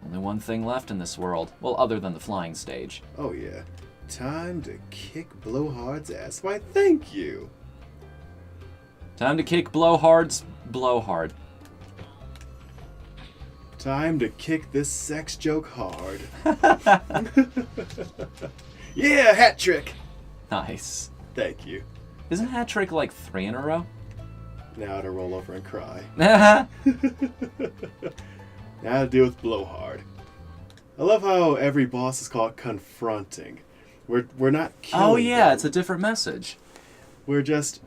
Only one thing left in this world. Well, other than the flying stage. Oh, yeah. Time to kick Blowhard's ass. Why, thank you. Time to kick Blowhard's blowhard. Time to kick this sex joke hard. Yeah, hat trick. Nice. Thank you. Isn't hat trick like 3 in a row? Now to roll over and cry. Haha. Now to deal with Blowhard. I love how every boss is called confronting. We're not killing Oh yeah, them. it's a different message. We're just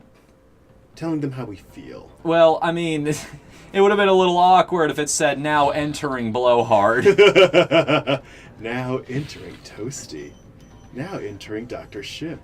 telling them how we feel. Well, I mean, it would have been a little awkward if it said now entering blowhard. Now entering Toasty. Now entering Dr. Ship.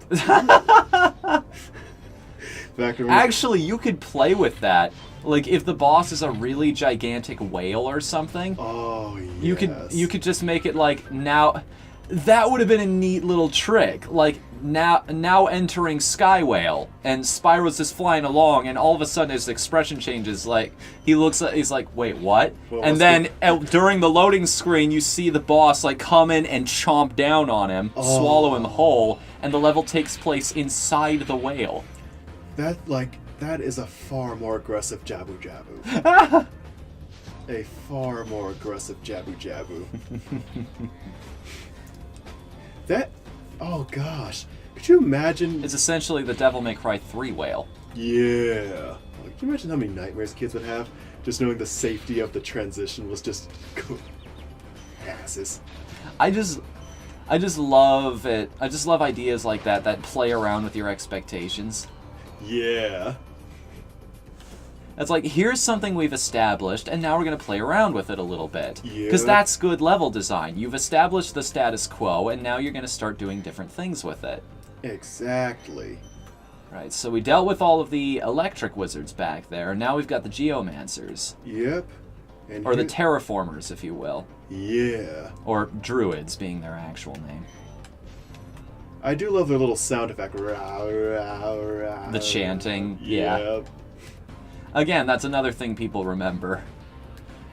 Actually, you could play with that. Like, if the boss is a really gigantic whale or something, oh, yes. you could just make it like now. That would have been a neat little trick. Like now entering Sky Whale, and Spyro's just flying along, and all of a sudden his expression changes. Like he's like, wait, what? And then during the loading screen, you see the boss like come in and chomp down on him, swallow him whole, and the level takes place inside the whale. That is a far more aggressive Jabu Jabu. A far more aggressive Jabu Jabu. Oh gosh. Could you imagine? It's essentially the Devil May Cry 3 whale. Yeah. Could you imagine how many nightmares kids would have? Just knowing the safety of the transition was just asses. I just love it. I just love ideas like that play around with your expectations. Yeah. It's like, here's something we've established, and now we're going to play around with it a little bit. Yeah. Because that's good level design. You've established the status quo, and now you're going to start doing different things with it. Exactly. Right, so we dealt with all of the electric wizards back there, and now we've got the geomancers. Yep. And or the terraformers, if you will. Yeah. Or druids being their actual name. I do love their little sound effect. Rah, rah, rah, the chanting, yeah. Yep. Again, that's another thing people remember.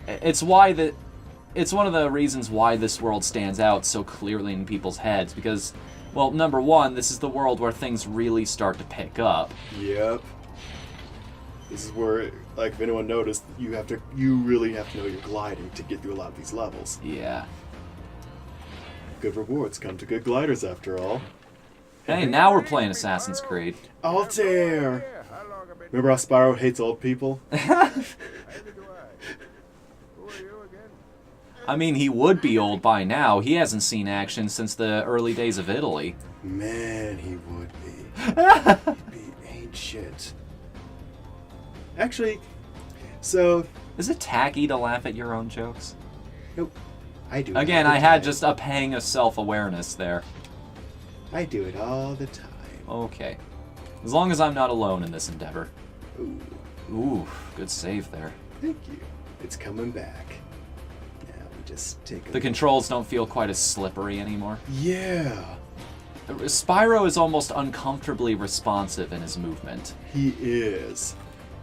It's one of the reasons why this world stands out so clearly in people's heads, because, well, number one, this is the world where things really start to pick up. Yep. This is where, like, if anyone noticed, you really have to know you're gliding to get through a lot of these levels. Yeah. Good rewards come to good gliders, after all. Hey, now we're playing Assassin's Creed. Altair! Remember how Spyro hates old people? I mean, he would be old by now. He hasn't seen action since the early days of Italy. Man, he would be. He'd be ancient. Actually, so... Is it tacky to laugh at your own jokes? Nope. I do it Again, all the I had time. just a pang of self-awareness there. I do it all the time. Okay. As long as I'm not alone in this endeavor. Ooh. Ooh, good save there. Thank you. It's coming back. Now we just take a The controls don't feel quite as slippery anymore. Yeah. Spyro is almost uncomfortably responsive in his movement. He is.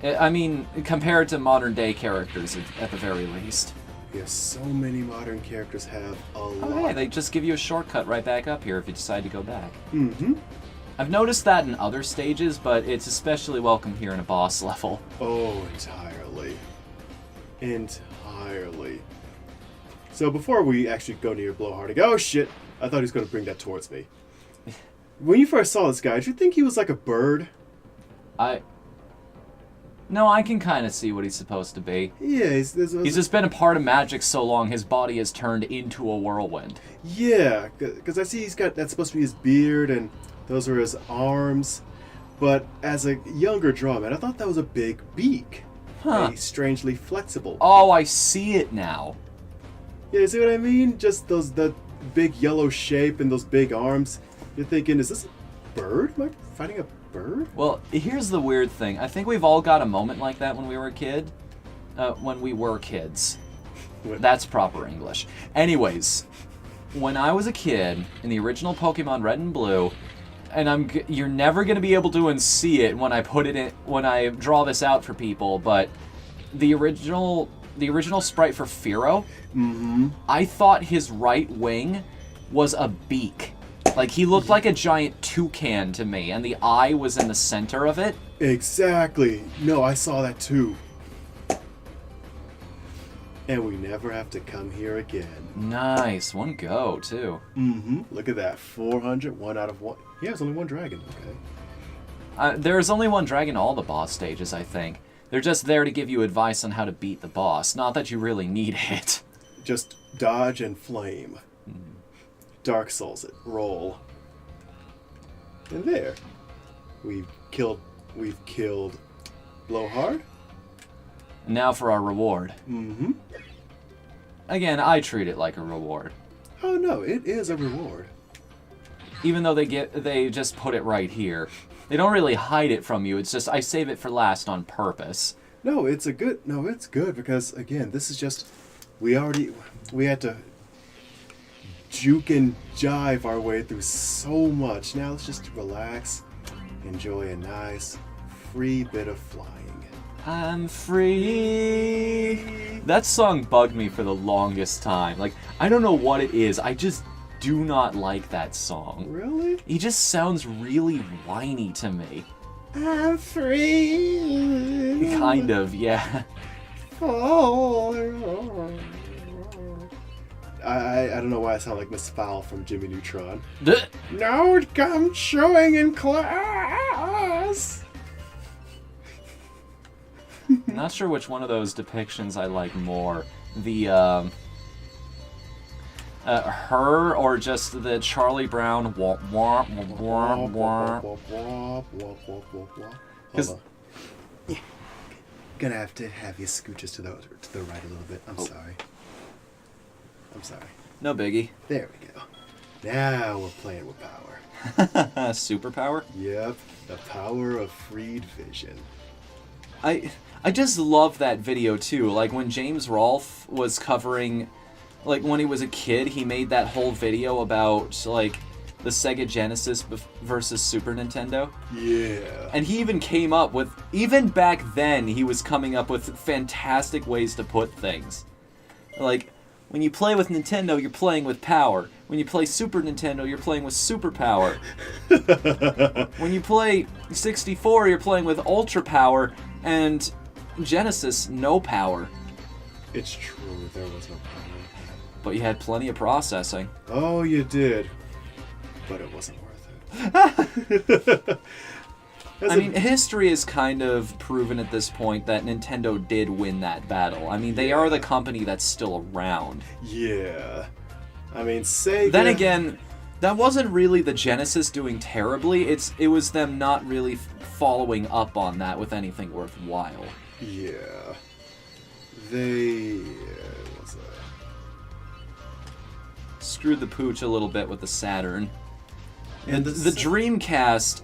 I mean, compared to modern-day characters, at the very least. Yes, so many modern characters have a lot. Oh, hey, they just give you a shortcut right back up here if you decide to go back. Mm-hmm. I've noticed that in other stages, but it's especially welcome here in a boss level. Oh, entirely. Entirely. So before we actually go near Blowhard, oh shit! I thought he was going to bring that towards me. When you first saw this guy, did you think he was like a bird? No, I can kind of see what he's supposed to be. Yeah, He's just been a part of magic so long, his body has turned into a whirlwind. Yeah, because I see that's supposed to be his beard, and those are his arms. But as a younger drawman, I thought that was a big beak. Huh. A strangely flexible. Oh, I see it now. Yeah, you see what I mean? Just the big yellow shape and those big arms. You're thinking, is this a bird? Am I fighting a bird? Well, here's the weird thing. I think we've all got a moment like that when we were a kid. When we were kids. That's proper English. Anyways, when I was a kid in the original Pokemon Red and Blue, and you're never gonna be able to see it when I put it in when I draw this out for people, but the original the original sprite for Spyro, Mm-hmm. I thought his right wing was a beak. Like, he looked like a giant toucan to me, and the eye was in the center of it. Exactly. No, I saw that too. And we never have to come here again. Nice. One go, too. Mm-hmm. Look at that. 400, 1 out of 1. Yeah, there's only one dragon. Okay. There's only one dragon in all the boss stages, I think. They're just there to give you advice on how to beat the boss, not that you really need it. Just dodge and flame. Dark Souls it. Roll. And there. We've killed Blowhard. Now for our reward. Mm-hmm. Again, I treat it like a reward. Oh no, it is a reward. Even though they just put it right here. They don't really hide it from you, it's just I save it for last on purpose. No, it's good because again, this is just we had to juke and jive our way through so much. Now let's just relax, enjoy a nice free bit of flying. I'm free. That song bugged me for the longest time. Like, I don't know what it is. I just do not like that song. Really? He just sounds really whiny to me. I'm free. Kind of, yeah. Oh. I don't know why I sound like Miss Fowl from Jimmy Neutron. Now it comes showing in class. Not sure which one of those depictions I like more. The, her or just the Charlie Brown wah wah wah wah wah. Because gonna have to have you scooch us to the right a little bit. I'm sorry. No biggie. There we go. Now we're playing with power. Superpower? Yep, the power of freed vision. I just love that video too. Like when James Rolfe was covering, like when he was a kid, he made that whole video about like the Sega Genesis versus Super Nintendo. Yeah. And he even came up with, even back then, he was coming up with fantastic ways to put things. Like, when you play with Nintendo, you're playing with power. When you play Super Nintendo, you're playing with superpower. When you play 64, you're playing with ultra power, and Genesis, no power. It's true, there was no power. But you had plenty of processing. Oh, you did. But it wasn't worth it. I mean, history is kind of proven at this point that Nintendo did win that battle. I mean, they are the company that's still around. Yeah. I mean, Sega... Then again, that wasn't really the Genesis doing terribly. It was them not really following up on that with anything worthwhile. Yeah. They... what's that? Screwed the pooch a little bit with the Saturn. And the Dreamcast,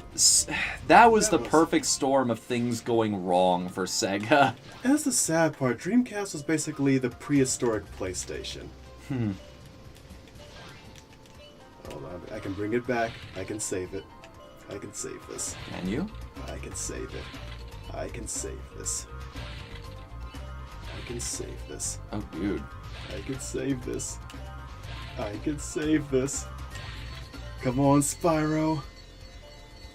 that was the perfect storm of things going wrong for Sega. And that's the sad part. Dreamcast was basically the prehistoric PlayStation. Hold on, I can bring it back. I can save it. I can save this. Can you? I can save it. I can save this. I can save this. Oh, dude. I can save this. I can save this. Come on, Spyro.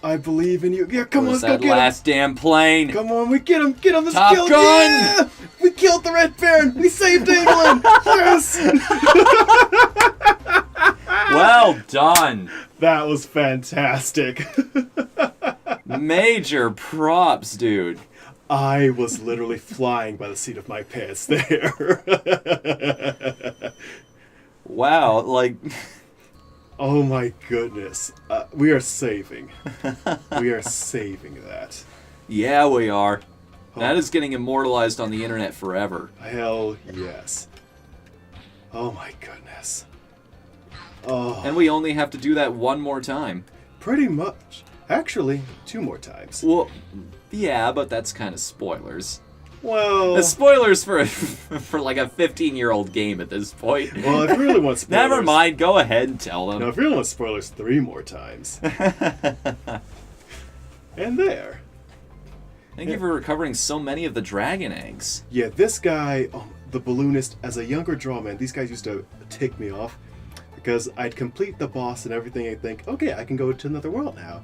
I believe in you. Yeah, come on, let's go that get last damn plane. him. Come on, we get him. Get him. Let's Top kill him. Gun! Yeah! We killed the Red Baron. We saved England. Yes. Well done. That was fantastic. Major props, dude. I was literally flying by the seat of my pants there. Wow, like... Oh my goodness. We are saving. We are saving that. Yeah, we are. That is getting immortalized on the internet forever. Hell yes. Oh my goodness. Oh. And we only have to do that one more time. Pretty much. Actually, 2 more times. Well, yeah, but that's kind of spoilers. Well... The spoilers for for like a 15-year-old game at this point. Well, if you really want spoilers... Never mind, go ahead and tell them. No, if you really want spoilers, 3 more times. And there. Thank you for recovering so many of the dragon eggs. Yeah, this guy... Oh, the balloonist as a younger drawman. These guys used to tick me off because I'd complete the boss and everything and think, okay, I can go to another world now.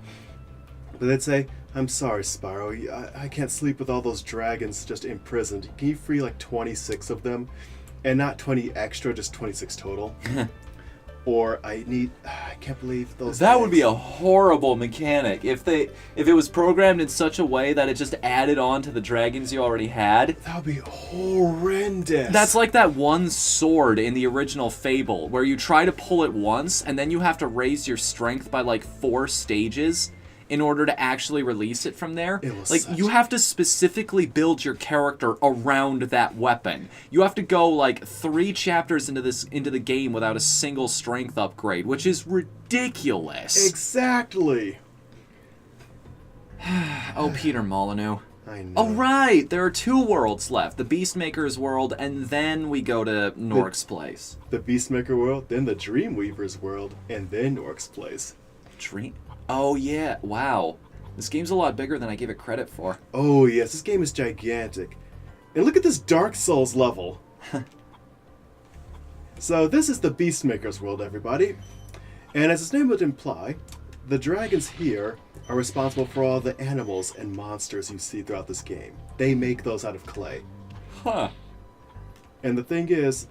But they'd say, I'm sorry, Spyro, I can't sleep with all those dragons just imprisoned. Can you free like 26 of them? And not 20 extra, just 26 total. Or I can't believe those That eggs. would be a horrible mechanic if it was programmed in such a way that it just added on to the dragons you already had. That would be horrendous. That's like that one sword in the original Fable where you try to pull it once and then you have to raise your strength by like 4 stages in order to actually release it from there. You have to specifically build your character around that weapon. You have to go like 3 chapters into the game without a single strength upgrade, which is ridiculous. Exactly. Oh, Peter Molyneux. I know. Oh, right. There are 2 worlds left. The Beastmaker's world, and then we go to Nork's place. The Beastmaker world, then the Dreamweaver's world, and then Nork's place. Oh, yeah. Wow. This game's a lot bigger than I gave it credit for. Oh, yes. This game is gigantic. And look at this Dark Souls level. So this is the Beastmaker's world, everybody. And as its name would imply, the dragons here are responsible for all the animals and monsters you see throughout this game. They make those out of clay. Huh. And the thing is,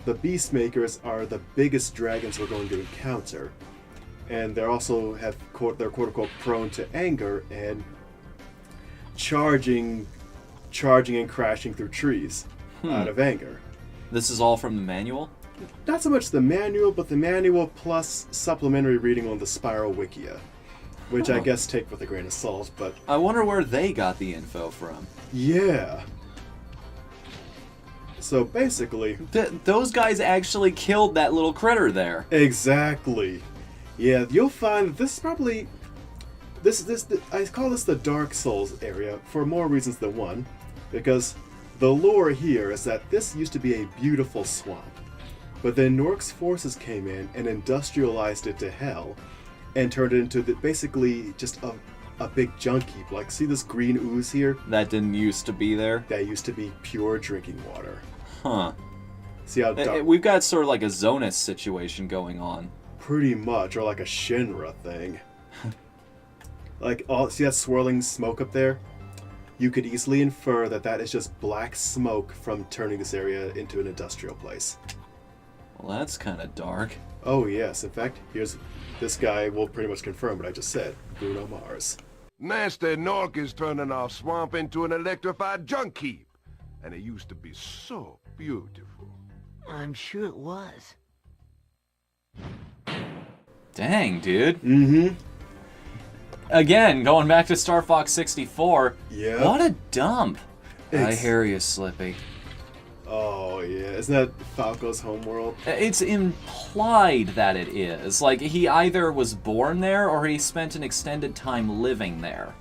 the Beastmakers are the biggest dragons we're going to encounter. And they're quote-unquote prone to anger and charging and crashing through trees out of anger. This is all from the manual? Not so much the manual, but the manual plus supplementary reading on the Spyro Wikia, which I guess take with a grain of salt, but... I wonder where they got the info from. Yeah. So basically... Those guys actually killed that little critter there. Exactly. Yeah, you'll find that this is probably... I call this the Dark Souls area for more reasons than one, because the lore here is that this used to be a beautiful swamp. But then Nork's forces came in and industrialized it to hell, and turned it into basically just a big junk heap. Like, see this green ooze here? That didn't used to be there? That used to be pure drinking water. Huh. See how dark... We've got sort of like a Zonus situation going on. Pretty much, or like a Shinra thing. See that swirling smoke up there? You could easily infer that is just black smoke from turning this area into an industrial place. Well, that's kind of dark. Oh yes, in fact, this guy will pretty much confirm what I just said. Bruno Mars. Master Nork is turning our swamp into an electrified junk heap. And it used to be so beautiful. I'm sure it was. Dang, dude. Mm-hmm. Again, going back to Star Fox 64. Yeah. What a dump. I hear you, Slippy. Oh yeah, isn't that Falco's homeworld? It's implied that it is. Like, he either was born there or he spent an extended time living there.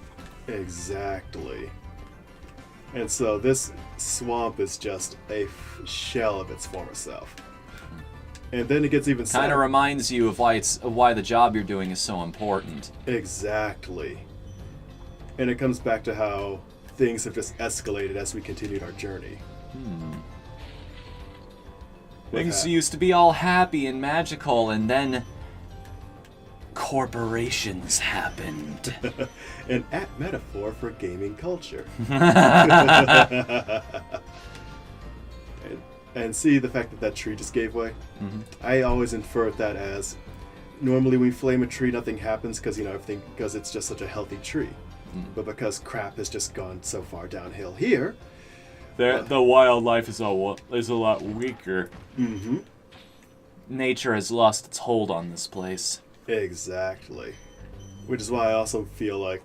Exactly. And so this swamp is just a shell of its former self. And then it gets even sadder. Kind of reminds you of why the job you're doing is so important. Exactly. And it comes back to how things have just escalated as we continued our journey. Things used to be all happy and magical, and then corporations happened. An apt metaphor for gaming culture. And see the fact that tree just gave way? Mm-hmm. I always inferred that as, normally when we flame a tree, nothing happens because it's just such a healthy tree. But because crap has just gone so far downhill here, the wildlife is a lot weaker. Mm-hmm. Nature has lost its hold on this place. Exactly. Which is why I also feel like,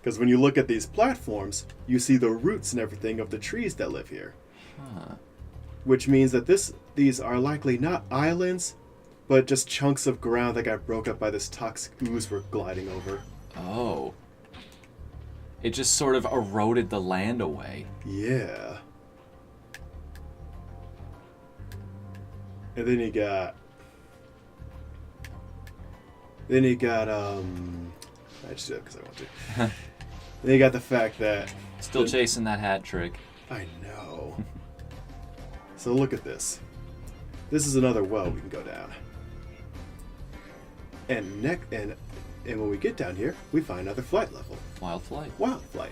because when you look at these platforms, you see the roots and everything of the trees that live here. Huh. Which means that these are likely not islands, but just chunks of ground that got broke up by this toxic ooze we're gliding over. Oh. It just sort of eroded the land away. Yeah. And then you got... I just did it because I want to. Then you got the fact that... Still chasing that hat trick. I know. So look at this. This is another well we can go down. And when we get down here, we find another flight level. Wild flight. Wild flight.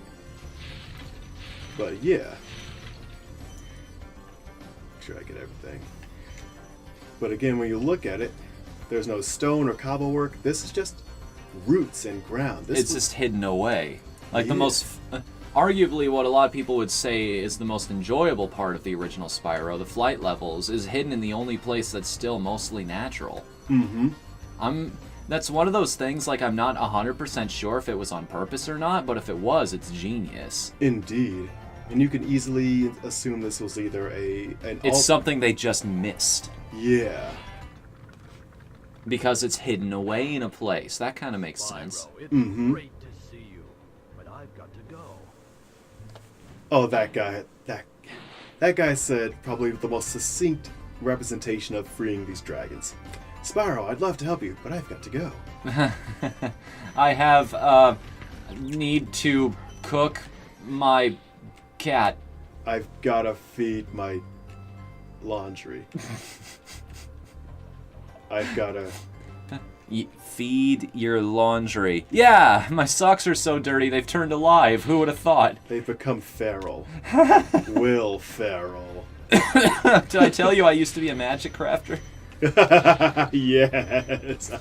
But yeah. Make sure I get everything. But again, when you look at it, there's no stone or cobble work. This is just roots and ground. It's just hidden away. Like the Yeah. most, arguably what a lot of people would say is the most enjoyable part of the original Spyro, the flight levels, is hidden in the only place that's still mostly natural. Mm-hmm. That's one of those things, like, I'm not 100% sure if it was on purpose or not, but if it was, it's genius. Indeed. And you can easily assume this was either It's something they just missed. Yeah. Because it's hidden away in a place. That kind of makes sense. Spyro, it's great to see you, but I've got to go. Oh, that guy. That guy said probably the most succinct representation of freeing these dragons. Spyro, I'd love to help you, but I've got to go. I have, need to cook my cat. I've got to feed my laundry. I've got to... Feed your laundry. Yeah, my socks are so dirty they've turned alive. Who would have thought? They've become feral. Will Ferrell. Did I tell you I used to be a magic crafter? Yes.